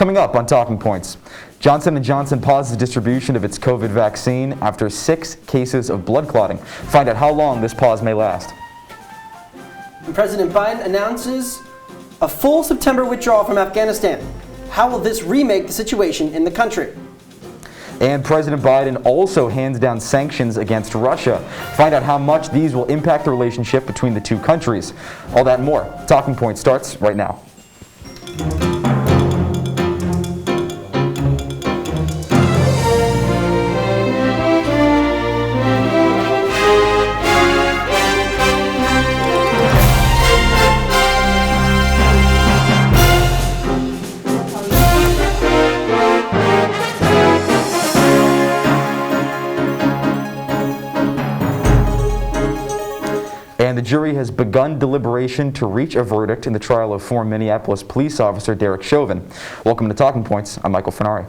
Coming up on Talking Points, Johnson & Johnson pauses distribution of its COVID vaccine after 6 cases of blood clotting. Find out how long this pause may last. And President Biden announces a full September withdrawal from Afghanistan. How will this remake the situation in the country? And President Biden also hands down sanctions against Russia. Find out how much these will impact the relationship between the two countries. All that and more. Talking Point starts right now. And the jury has begun deliberation to reach a verdict in the trial of former Minneapolis police officer Derek Chauvin. Welcome to Talking Points. I'm Michael Furnari.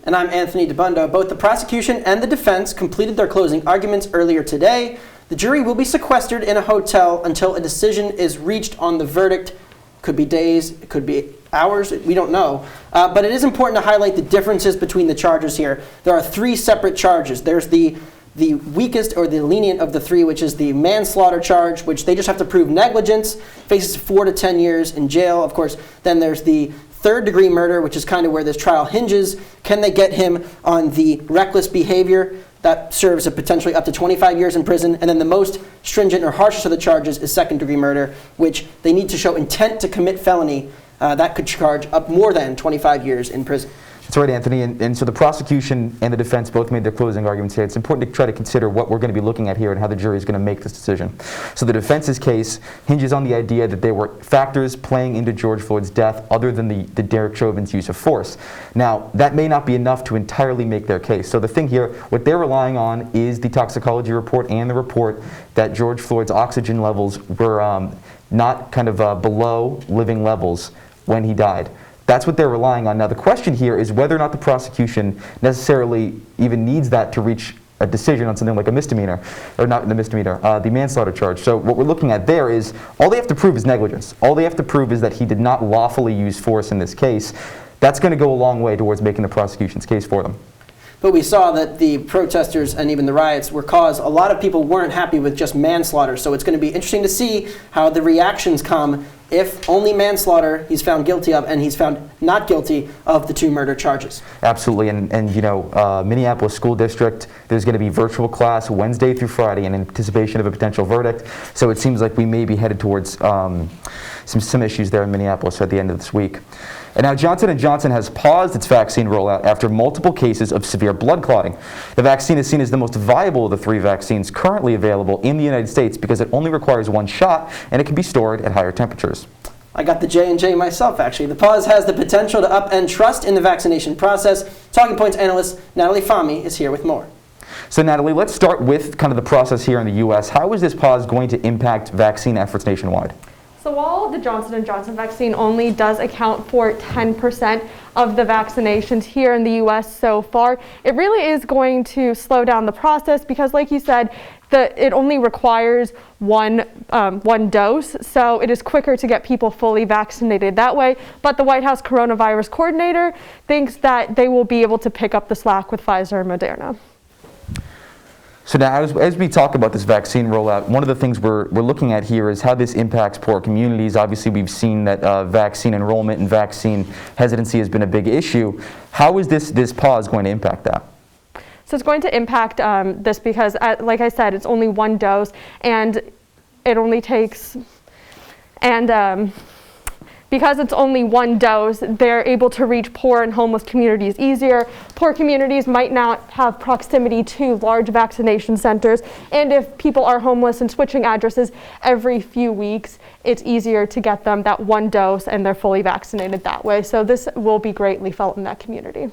And I'm Anthony Dabbundo. Both the prosecution and the defense completed their closing arguments earlier today. The jury will be sequestered in a hotel until a decision is reached on the verdict. Could be days, it could be hours, we don't know. But it is important to highlight the differences between the charges here. There are 3 separate charges. There's the weakest or the lenient of the 3, which is the manslaughter charge, which they just have to prove negligence, faces 4 to 10 years in jail. Of course, then there's the 3rd-degree murder, which is kind of where this trial hinges. Can they get him on the reckless behavior? That serves a potentially up to 25 years in prison. And then the most stringent or harshest of the charges is 2nd-degree murder, which they need to show intent to commit felony. That could charge up more than 25 years in prison. That's right, Anthony. And so the prosecution and the defense both made their closing arguments here. It's important to try to consider what we're going to be looking at here and how the jury is going to make this decision. So the defense's case hinges on the idea that there were factors playing into George Floyd's death other than the Derek Chauvin's use of force. Now, that may not be enough to entirely make their case. So the thing here, what they're relying on is the toxicology report and the report that George Floyd's oxygen levels were not kind of below living levels when he died. That's what they're relying on. Now, the question here is whether or not the prosecution necessarily even needs that to reach a decision on something like a misdemeanor, or not the misdemeanor, the manslaughter charge. So what we're looking at there is all they have to prove is negligence. All they have to prove is that he did not lawfully use force in this case. That's going to go a long way towards making the prosecution's case for them. But we saw that the protesters and even the riots were caused, a lot of people weren't happy with just manslaughter. So it's going to be interesting to see how the reactions come if only manslaughter he's found guilty of and he's found not guilty of the 2 murder charges. Absolutely. And you know, Minneapolis School District, there's going to be virtual class Wednesday through Friday in anticipation of a potential verdict. So it seems like we may be headed towards some issues there in Minneapolis at the end of this week. And now Johnson & Johnson has paused its vaccine rollout after multiple cases of severe blood clotting. The vaccine is seen as the most viable of the 3 vaccines currently available in the United States because it only requires 1 shot and it can be stored at higher temperatures. I got the J&J myself, actually. The pause has the potential to upend trust in the vaccination process. Talking Points analyst Natalie Fahmy is here with more. So Natalie, let's start with kind of the process here in the U.S. How is this pause going to impact vaccine efforts nationwide? So while the Johnson & Johnson vaccine only does account for 10% of the vaccinations here in the U.S. so far, it really is going to slow down the process because, like you said, it only requires one dose, so it is quicker to get people fully vaccinated that way. But the White House coronavirus coordinator thinks that they will be able to pick up the slack with Pfizer and Moderna. So now, as we talk about this vaccine rollout, one of the things we're looking at here is how this impacts poor communities. Obviously, we've seen that vaccine enrollment and vaccine hesitancy has been a big issue. How is this pause going to impact that? So it's going to impact this because, like I said, it's only 1 dose, and it only takes, because it's only 1 dose, they're able to reach poor and homeless communities easier. Poor communities might not have proximity to large vaccination centers, and if people are homeless and switching addresses every few weeks, it's easier to get them that 1 dose and they're fully vaccinated that way. So this will be greatly felt in that community.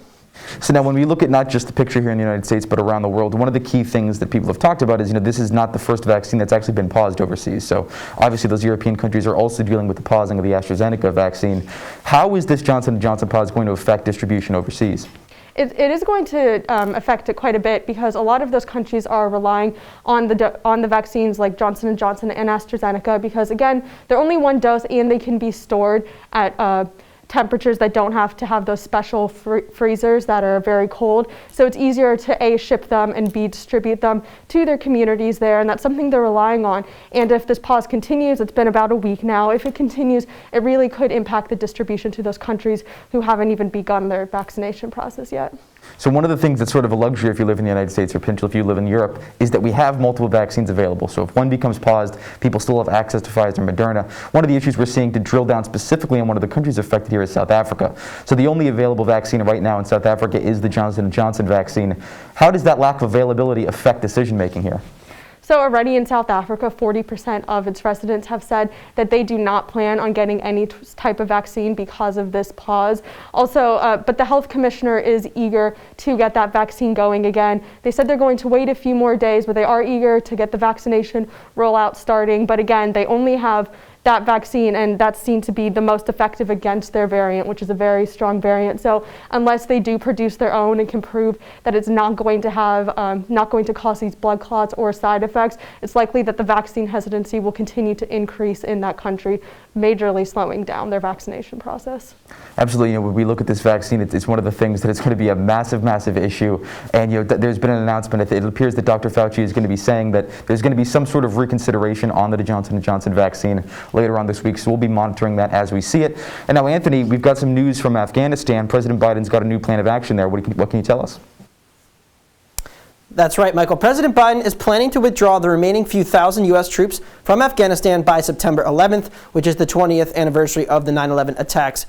So now when we look at not just the picture here in the United States, but around the world, one of the key things that people have talked about is, this is not the first vaccine that's actually been paused overseas. So obviously those European countries are also dealing with the pausing of the AstraZeneca vaccine. How is this Johnson & Johnson pause going to affect distribution overseas? It is going to affect it quite a bit because a lot of those countries are relying on the vaccines like Johnson & Johnson and AstraZeneca because, again, they're only 1 dose and they can be stored at temperatures that don't have to have those special freezers that are very cold. So it's easier to A, ship them, and B, distribute them to their communities there, and that's something they're relying on. And if this pause continues, it's been about a week now, if it continues, it really could impact the distribution to those countries who haven't even begun their vaccination process yet. So one of the things that's sort of a luxury if you live in the United States or potentially if you live in Europe is that we have multiple vaccines available. So if one becomes paused, people still have access to Pfizer and Moderna. One of the issues we're seeing, to drill down specifically on one of the countries affected here, is South Africa. So the only available vaccine right now in South Africa is the Johnson & Johnson vaccine. How does that lack of availability affect decision making here? So already in South Africa, 40% of its residents have said that they do not plan on getting any type of vaccine because of this pause. Also, but the health commissioner is eager to get that vaccine going again. They said they're going to wait a few more days, but they are eager to get the vaccination rollout starting. But again, they only have that vaccine, and that's seen to be the most effective against their variant, which is a very strong variant. So unless they do produce their own and can prove that it's not going to have, not going to cause these blood clots or side effects, it's likely that the vaccine hesitancy will continue to increase in that country, majorly slowing down their vaccination process. Absolutely. When we look at this vaccine, it's one of the things that it's going to be a massive, massive issue. And there's been an announcement. It appears that Dr. Fauci is going to be saying that there's going to be some sort of reconsideration on the Johnson & Johnson vaccine later on this week. So we'll be monitoring that as we see it. And now, Anthony, we've got some news from Afghanistan. President Biden's got a new plan of action there. What can you tell us? That's right, Michael. President Biden is planning to withdraw the remaining few thousand U.S. troops from Afghanistan by September 11th, which is the 20th anniversary of the 9/11 attacks.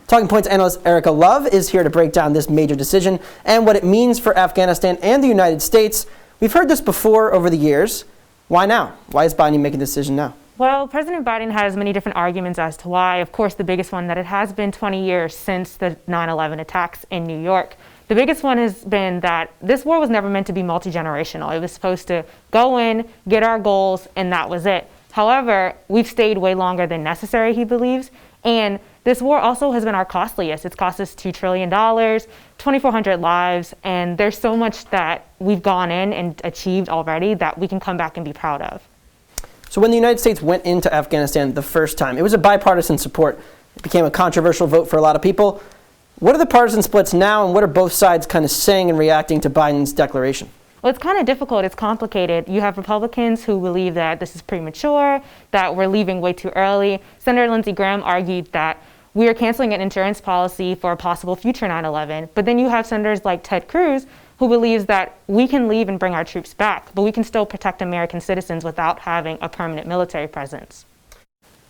Talking Points analyst Ericka Love is here to break down this major decision and what it means for Afghanistan and the United States. We've heard this before over the years. Why now? Why is Biden making the decision now? Well, President Biden has many different arguments as to why. Of course, the biggest one that it has been 20 years since the 9/11 attacks in New York. The biggest one has been that this war was never meant to be multi-generational. It was supposed to go in, get our goals, and that was it. However, we've stayed way longer than necessary, he believes, and this war also has been our costliest. It's cost us $2 trillion, 2,400 lives, and there's so much that we've gone in and achieved already that we can come back and be proud of. So when the United States went into Afghanistan the first time, it was a bipartisan support. It became a controversial vote for a lot of people. What are the partisan splits now, and what are both sides kind of saying and reacting to Biden's declaration? Well, it's kind of difficult. It's complicated. You have Republicans who believe that this is premature, that we're leaving way too early. Senator Lindsey Graham argued that we are canceling an insurance policy for a possible future 9/11. But then you have senators like Ted Cruz, who believes that we can leave and bring our troops back, but we can still protect American citizens without having a permanent military presence.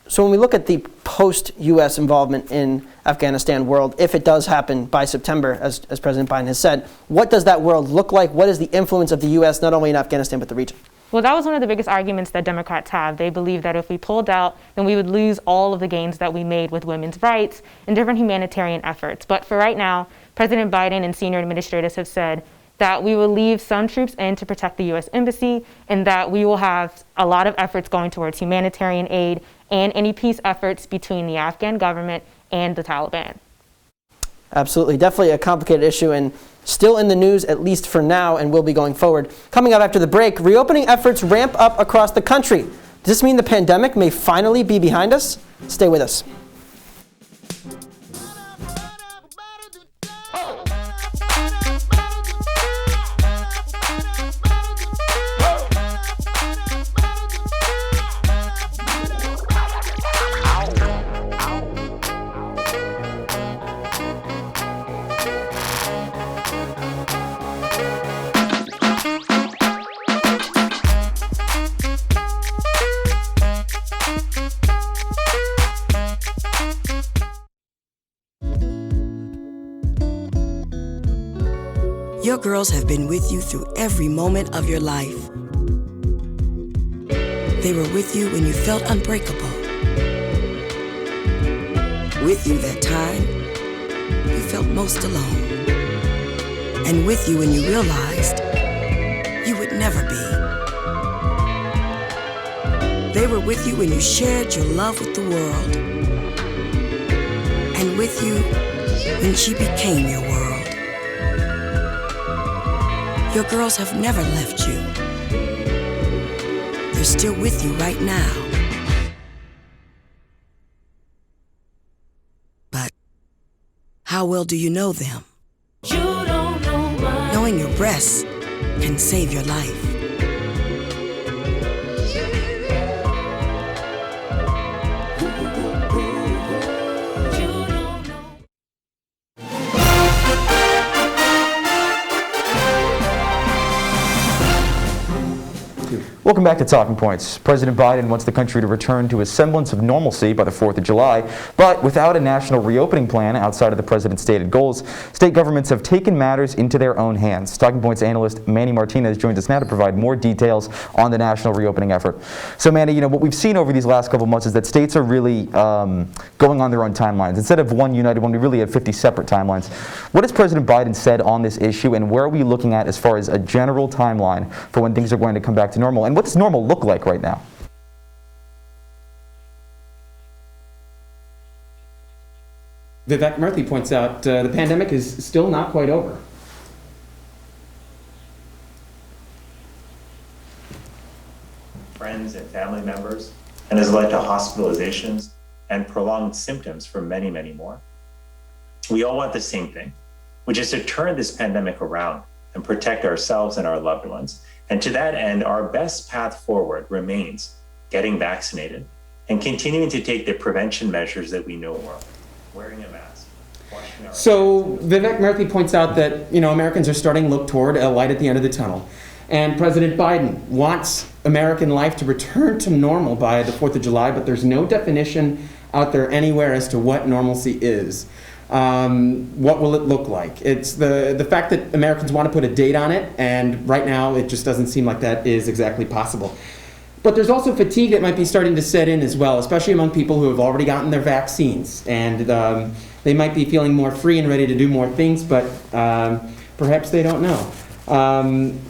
So when we look at the post-U.S. involvement in Afghanistan world, if it does happen by September, as President Biden has said, what does that world look like? What is the influence of the U.S. not only in Afghanistan but the region? Well, that was one of the biggest arguments that Democrats have. They believe that if we pulled out, then we would lose all of the gains that we made with women's rights and different humanitarian efforts. But for right now, President Biden and senior administrators have said that we will leave some troops in to protect the U.S. Embassy, and that we will have a lot of efforts going towards humanitarian aid and any peace efforts between the Afghan government and the Taliban. Absolutely. Definitely a complicated issue and still in the news, at least for now, and will be going forward. Coming up after the break, reopening efforts ramp up across the country. Does this mean the pandemic may finally be behind us? Stay with us. Your girls have been with you through every moment of your life. They were with you when you felt unbreakable. With you that time you felt most alone. And with you when you realized you would never be. They were with you when you shared your love with the world. And with you when she became your world. Your girls have never left you. They're still with you right now. But How well do you know them? You don't know my Knowing your breasts can save your life. you don't know. Welcome back to Talking Points. President Biden wants the country to return to a semblance of normalcy by the 4th of July, but without a national reopening plan outside of the president's stated goals, state governments have taken matters into their own hands. Talking Points analyst Manny Martinez joins us now to provide more details on the national reopening effort. So Manny, what we've seen over these last couple months is that states are really going on their own timelines. Instead of one united one, we really have 50 separate timelines. What has President Biden said on this issue, and where are we looking at as far as a general timeline for when things are going to come back to normal? And what does normal look like right now? Vivek Murthy points out the pandemic is still not quite over. Friends and family members, and has led to hospitalizations and prolonged symptoms for many, many more. We all want the same thing, which is to turn this pandemic around and protect ourselves and our loved ones. And to that end, our best path forward remains getting vaccinated and continuing to take the prevention measures that we know work. Wearing a mask, washing our So Vivek Murthy points out that Americans are starting to look toward a light at the end of the tunnel. And President Biden wants American life to return to normal by the 4th of July, but there's no definition out there anywhere as to what normalcy is. What will it look like? It's the fact that Americans want to put a date on it, and right now it just doesn't seem like that is exactly possible. But there's also fatigue that might be starting to set in as well, especially among people who have already gotten their vaccines. And they might be feeling more free and ready to do more things, but perhaps they don't know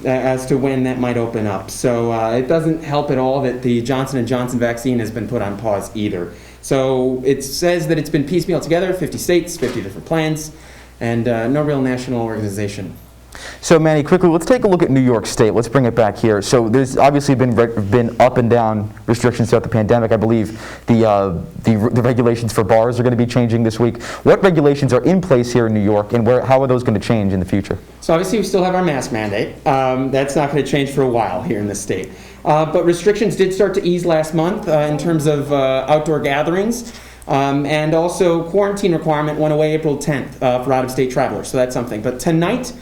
as to when that might open up. So it doesn't help at all that the Johnson & Johnson vaccine has been put on pause either. So it says that it's been piecemeal together, 50 states, 50 different plans, and no real national organization. So Manny, quickly, let's take a look at New York State. Let's bring it back here. So there's obviously been up and down restrictions throughout the pandemic. I believe the regulations for bars are going to be changing this week. What regulations are in place here in New York, and how are those going to change in the future? So obviously we still have our mask mandate. That's not going to change for a while here in this state. But restrictions did start to ease last month in terms of outdoor gatherings. And also quarantine requirement went away April 10th for out-of-state travelers. So that's something. But tonight,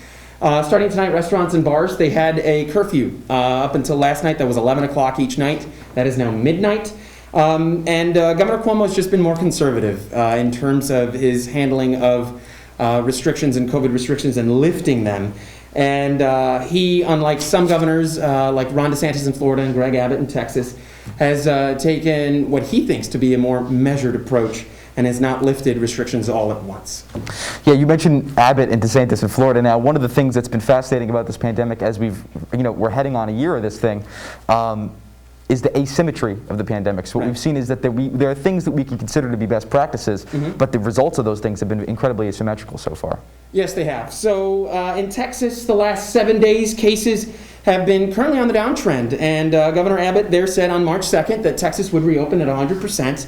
starting tonight, restaurants and bars, they had a curfew up until last night. That was 11 o'clock each night. That is now midnight. And Governor Cuomo has just been more conservative in terms of his handling of restrictions and COVID restrictions and lifting them. And he, unlike some governors like Ron DeSantis in Florida and Greg Abbott in Texas, has taken what he thinks to be a more measured approach and has not lifted restrictions all at once. Yeah, you mentioned Abbott and DeSantis in Florida. Now, one of the things that's been fascinating about this pandemic, as we're heading on a year of this thing, is the asymmetry of the pandemic. So what we've seen is that there are things that we can consider to be best practices, but the results of those things have been incredibly asymmetrical so far. Yes, they have. So in Texas, the last 7 days, cases have been currently on the downtrend. And Governor Abbott there said on March 2nd that Texas would reopen at 100%.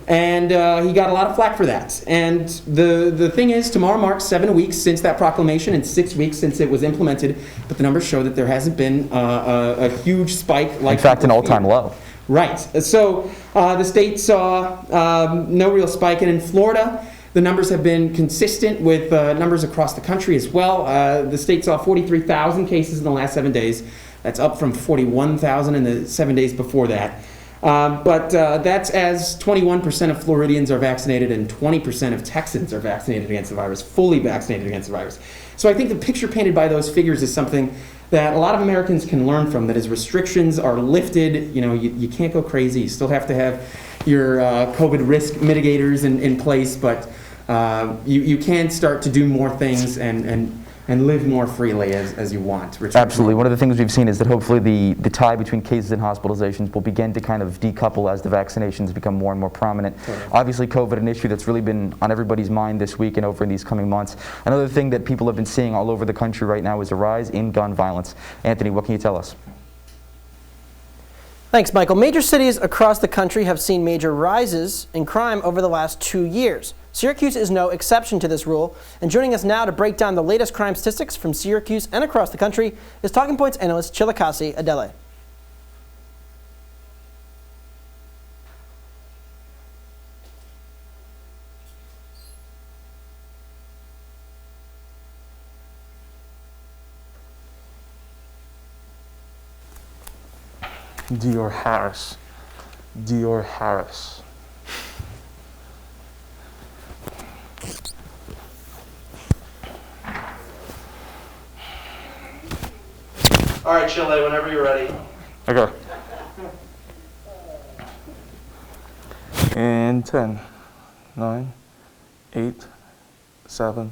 And he got a lot of flack for that. And the thing is, tomorrow marks 7 weeks since that proclamation and 6 weeks since it was implemented. But the numbers show that there hasn't been a huge spike. In fact, an all-time low. Right. So the state saw no real spike. And in Florida, the numbers have been consistent with numbers across the country as well. The state saw 43,000 cases in the last 7 days. That's up from 41,000 in the 7 days before that. But that's as 21% of Floridians are vaccinated and 20% of Texans are vaccinated against the virus, fully vaccinated against the virus. So I think the picture painted by those figures is something that a lot of Americans can learn from, that as restrictions are lifted, you can't go crazy. You still have to have your COVID risk mitigators in place, but you can start to do more things and live more freely as you want. Absolutely. One of the things we've seen is that hopefully the tie between cases and hospitalizations will begin to kind of decouple as the vaccinations become more and more prominent. Totally. Obviously, COVID, an issue that's really been on everybody's mind this week and over in these coming months. Another thing that people have been seeing all over the country right now is a rise in gun violence. Anthony, what can you tell us? Thanks, Michael. Major cities across the country have seen major rises in crime over the last 2 years. Syracuse is no exception to this rule. And joining us now to break down the latest crime statistics from Syracuse and across the country is Talking Points analyst Chilekasi Adele. Dior Harris. Dior Harris. All right, Chile, whenever you're ready. Okay. And 10, 9, 8, 7,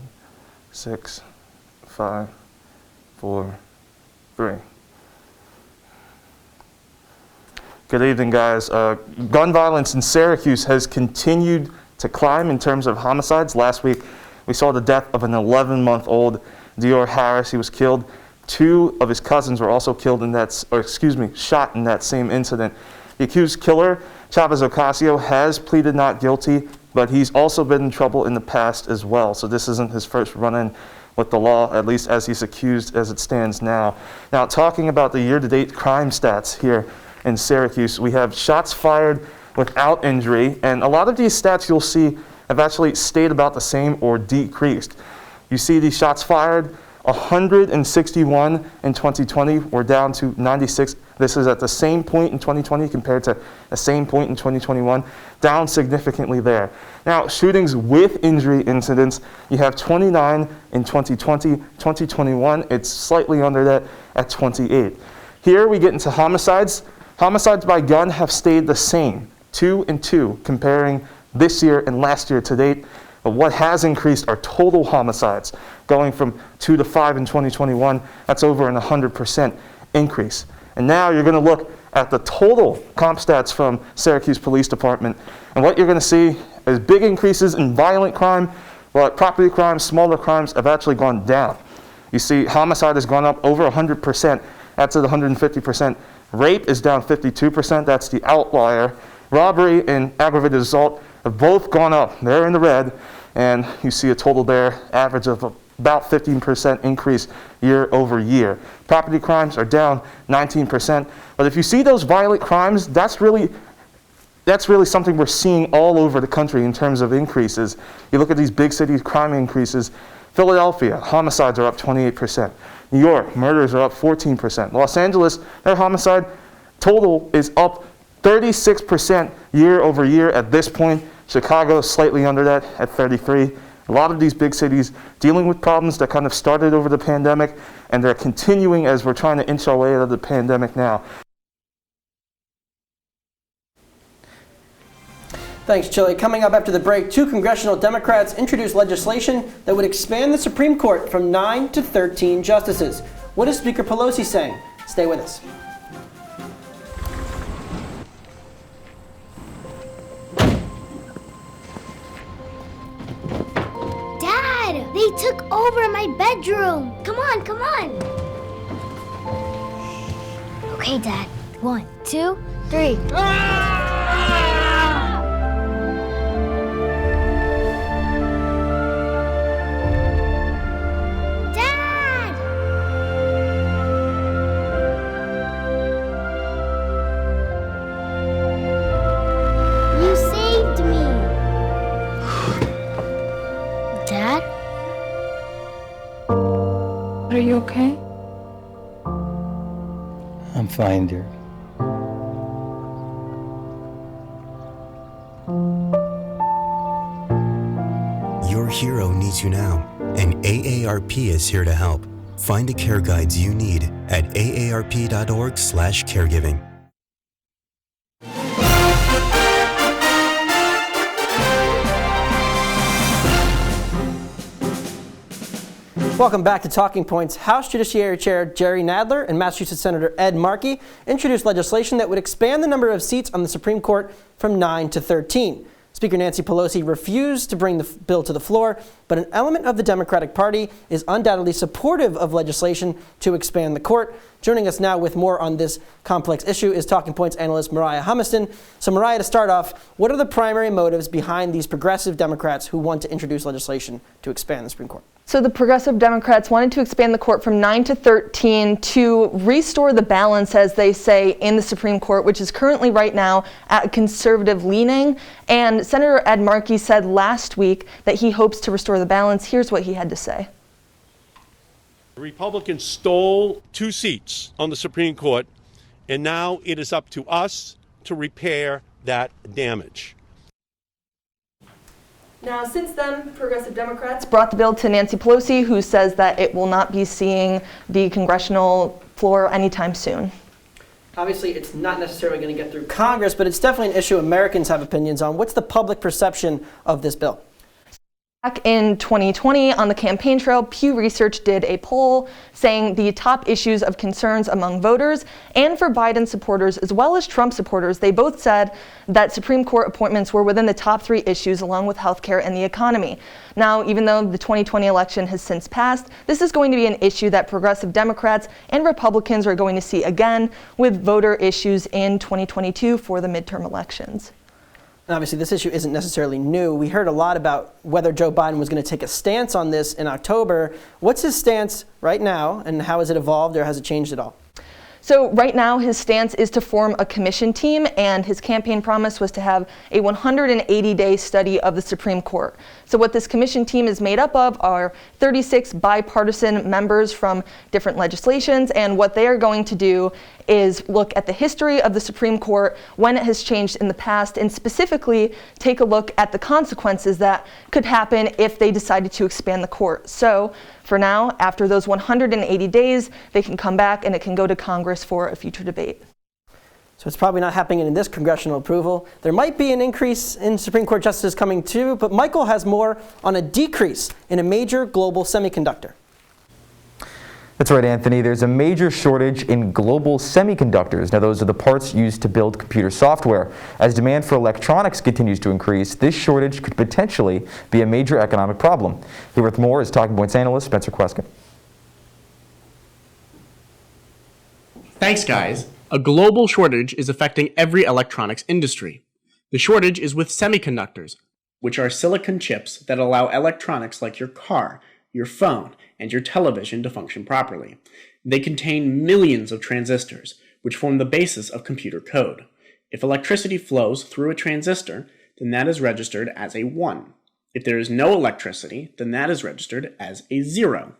6, 5, 4, 3. Good evening, guys. Gun violence in Syracuse has continued to climb in terms of homicides. Last week, we saw the death of an 11-month-old Dior Harris. He was killed. 2 of his cousins were also killed in that, shot in that same incident. The accused killer, Chavez Ocasio, has pleaded not guilty, but he's also been in trouble in the past as well. So this isn't his first run-in with the law, at least as he's accused as it stands now. Now, talking about the year-to-date crime stats here in Syracuse, we have shots fired without injury, and a lot of these stats you'll see have actually stayed about the same or decreased. You see these shots fired, 161 in 2020, we're down to 96. This is at the same point in 2020 compared to the same point in 2021, down significantly there. Now, shootings with injury incidents, you have 29 in 2020, 2021, it's slightly under that at 28. Here we get into homicides. Homicides by gun have stayed the same, 2 and 2, comparing this year and last year to date. But what has increased are total homicides, going from 2 to 5 in 2021. That's over an 100% increase. And now you're going to look at the total comp stats from Syracuse Police Department, and what you're going to see is big increases in violent crime, but property crimes, smaller crimes have actually gone down. You see homicide has gone up over 100%. That's at 150%. Rape is down 52%. That's the outlier. Robbery and aggravated assault have both gone up. They're in the red, and you see a total there, average of about 15% increase year over year. Property crimes are down 19%. But if you see those violent crimes, that's really something we're seeing all over the country in terms of increases. You look at these big cities crime increases. Philadelphia, homicides are up 28%. New York, murders are up 14%. Los Angeles, their homicide total is up 36% year over year at this point. Chicago slightly under that at 33. A lot of these big cities dealing with problems that kind of started over the pandemic, and they're continuing as we're trying to inch our way out of the pandemic now. Thanks, Chile. Coming up after the break, 2 congressional Democrats introduced legislation that would expand the Supreme Court from 9 to 13 justices. What is Speaker Pelosi saying? Stay with us. Dad, they took over my bedroom. Come on, come on. Okay, Dad. 1, 2, 3. Are you okay? I'm fine, dear. Your hero needs you now, and AARP is here to help. Find the care guides you need at aarp.org/caregiving. Welcome back to Talking Points. House Judiciary Chair Jerry Nadler and Massachusetts Senator Ed Markey introduced legislation that would expand the number of seats on the Supreme Court from 9 to 13. Speaker Nancy Pelosi refused to bring the bill to the floor, but an element of the Democratic Party is undoubtedly supportive of legislation to expand the court. Joining us now with more on this complex issue is Talking Points analyst Moriah Humiston. So Moriah, to start off, what are the primary motives behind these progressive Democrats who want to introduce legislation to expand the Supreme Court? So the progressive Democrats wanted to expand the court from 9 to 13 to restore the balance, as they say, in the Supreme Court, which is currently right now at conservative leaning. And Senator Ed Markey said last week that he hopes to restore the balance. Here's what he had to say. The Republicans stole 2 seats on the Supreme Court, and now it is up to us to repair that damage. Now, since then, progressive Democrats brought the bill to Nancy Pelosi, who says that it will not be seeing the congressional floor anytime soon. Obviously, it's not necessarily going to get through Congress, but it's definitely an issue Americans have opinions on. What's the public perception of this bill? Back in 2020, on the campaign trail, Pew Research did a poll saying the top issues of concerns among voters and for Biden supporters as well as Trump supporters, they both said that Supreme Court appointments were within the top 3 issues along with healthcare and the economy. Now, even though the 2020 election has since passed, this is going to be an issue that progressive Democrats and Republicans are going to see again with voter issues in 2022 for the midterm elections. Obviously, this issue isn't necessarily new. We heard a lot about whether Joe Biden was going to take a stance on this in October. What's his stance right now, and how has it evolved, or has it changed at all? So right now, his stance is to form a commission team, and his campaign promise was to have a 180-day study of the Supreme Court. So what this commission team is made up of are 36 bipartisan members from different legislations, and what they are going to do is look at the history of the Supreme Court, when it has changed in the past, and specifically take a look at the consequences that could happen if they decided to expand the court. So for now, after those 180 days, they can come back and it can go to Congress for a future debate. So it's probably not happening in this congressional approval. There might be an increase in Supreme Court justices coming too, but Michael has more on a decrease in a major global semiconductor. That's right, Anthony. There's a major shortage in global semiconductors. Now, those are the parts used to build computer software. As demand for electronics continues to increase, this shortage could potentially be a major economic problem. Here with more is Talking Points analyst Spencer Kweskin. Thanks, guys. A global shortage is affecting every electronics industry. The shortage is with semiconductors, which are silicon chips that allow electronics like your car, your phone, and your television to function properly. They contain millions of transistors, which form the basis of computer code. If electricity flows through a transistor, then that is registered as a 1. If there is no electricity, then that is registered as a 0.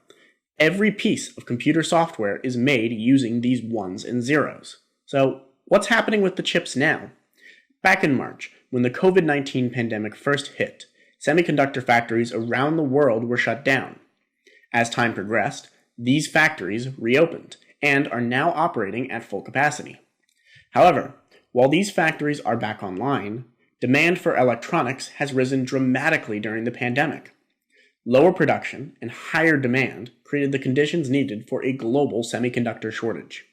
Every piece of computer software is made using these 1s and 0s. So, what's happening with the chips now? Back in March, when the COVID-19 pandemic first hit, semiconductor factories around the world were shut down. As time progressed, these factories reopened and are now operating at full capacity. However, while these factories are back online, demand for electronics has risen dramatically during the pandemic. Lower production and higher demand created the conditions needed for a global semiconductor shortage.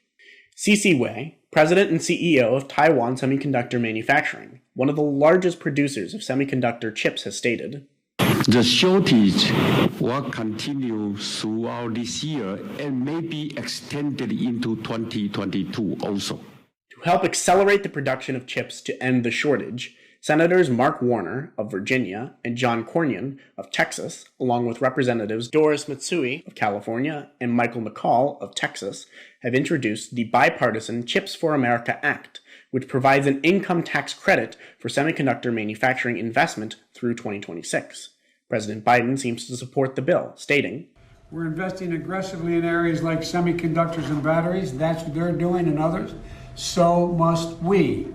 C.C. Wei, president and CEO of Taiwan Semiconductor Manufacturing, one of the largest producers of semiconductor chips, has stated, "The shortage will continue throughout this year and may be extended into 2022 also." To help accelerate the production of chips to end the shortage, Senators Mark Warner of Virginia and John Cornyn of Texas, along with Representatives Doris Matsui of California and Michael McCall of Texas, have introduced the bipartisan Chips for America Act, which provides an income tax credit for semiconductor manufacturing investment through 2026. President Biden seems to support the bill, stating, "We're investing aggressively in areas like semiconductors and batteries. That's what they're doing and others. So must we.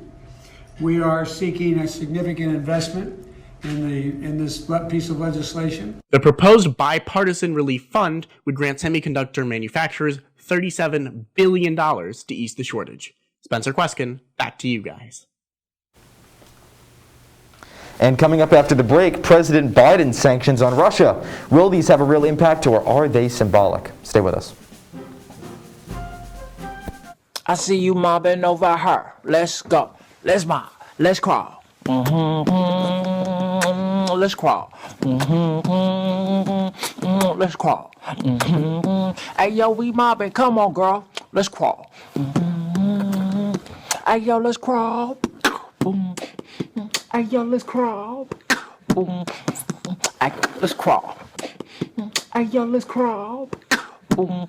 We are seeking a significant investment in this piece of legislation." The proposed bipartisan relief fund would grant semiconductor manufacturers $37 billion to ease the shortage. Spencer Kweskin, back to you guys. And coming up after the break, President Biden's sanctions on Russia. Will these have a real impact, or are they symbolic? Stay with us. I see you mobbing over her. Let's go. Let's mob. Let's crawl. let's crawl. Let's crawl. Hey, yo, we mobbing. Come on, girl. Let's crawl. Hey, yo, let's crawl. Boom. Hey, yo, let's crawl. Boom. Hey, let's crawl. Hey, yo, let's crawl. Boom.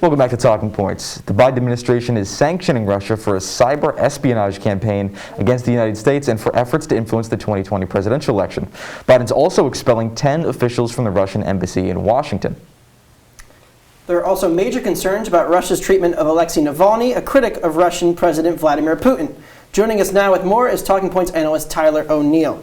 Welcome back to Talking Points. The Biden administration is sanctioning Russia for a cyber espionage campaign against the United States and for efforts to influence the 2020 presidential election. Biden's also expelling 10 officials from the Russian embassy in Washington. There are also major concerns about Russia's treatment of Alexei Navalny, a critic of Russian President Vladimir Putin. Joining us now with more is Talking Points analyst Tyler O'Neill.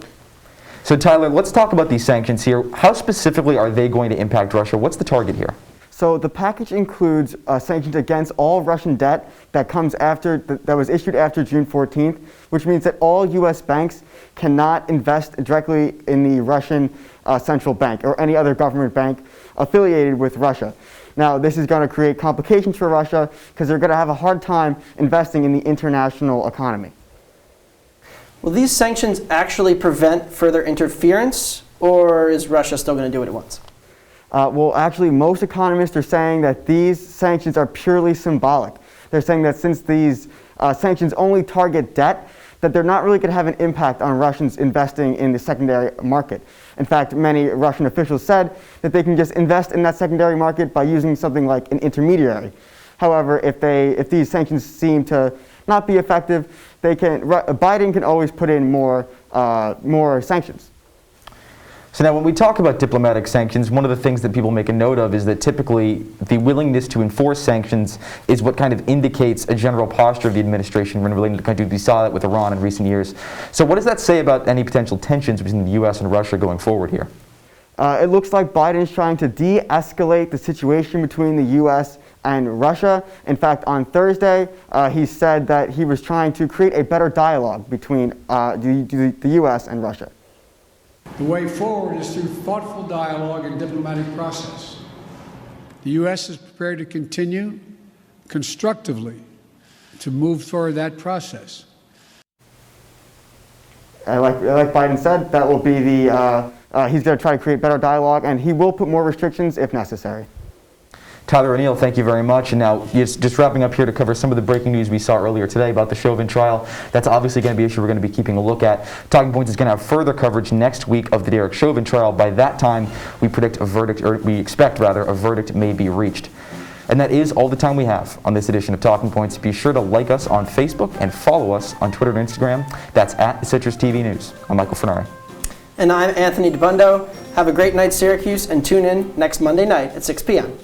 So Tyler, let's talk about these sanctions here. How specifically are they going to impact Russia? What's the target here? So the package includes sanctions against all Russian debt that comes after that was issued after June 14th, which means that all U.S. banks cannot invest directly in the Russian central bank or any other government bank affiliated with Russia. Now, this is going to create complications for Russia because they're going to have a hard time investing in the international economy. Will these sanctions actually prevent further interference, or is Russia still going to do it at once? Well, actually, most economists are saying that these sanctions are purely symbolic. They're saying that since these sanctions only target debt, that they're not really going to have an impact on Russians investing in the secondary market. In fact, many Russian officials said that they can just invest in that secondary market by using something like an intermediary. However, if these sanctions seem to not be effective, Biden can always put in more sanctions. So now when we talk about diplomatic sanctions, one of the things that people make a note of is that typically the willingness to enforce sanctions is what kind of indicates a general posture of the administration when relating to the country. We saw that with Iran in recent years. So what does that say about any potential tensions between the U.S. and Russia going forward here? It looks like Biden is trying to de-escalate the situation between the U.S. and Russia. In fact, on Thursday, he said that he was trying to create a better dialogue between the U.S. and Russia. The way forward is through thoughtful dialogue and diplomatic process. The U.S. is prepared to continue constructively to move toward that process. Like Biden said, that will be he's going to try to create better dialogue, and he will put more restrictions if necessary. Tyler O'Neill, thank you very much. And now, just wrapping up here to cover some of the breaking news we saw earlier today about the Chauvin trial. That's obviously going to be an issue we're going to be keeping a look at. Talking Points is going to have further coverage next week of the Derek Chauvin trial. By that time, we expect a verdict may be reached. And that is all the time we have on this edition of Talking Points. Be sure to like us on Facebook and follow us on Twitter and Instagram. That's at CitrusTV News. I'm Michael Furnari. And I'm Anthony Dabbundo. Have a great night, Syracuse, and tune in next Monday night at 6 p.m.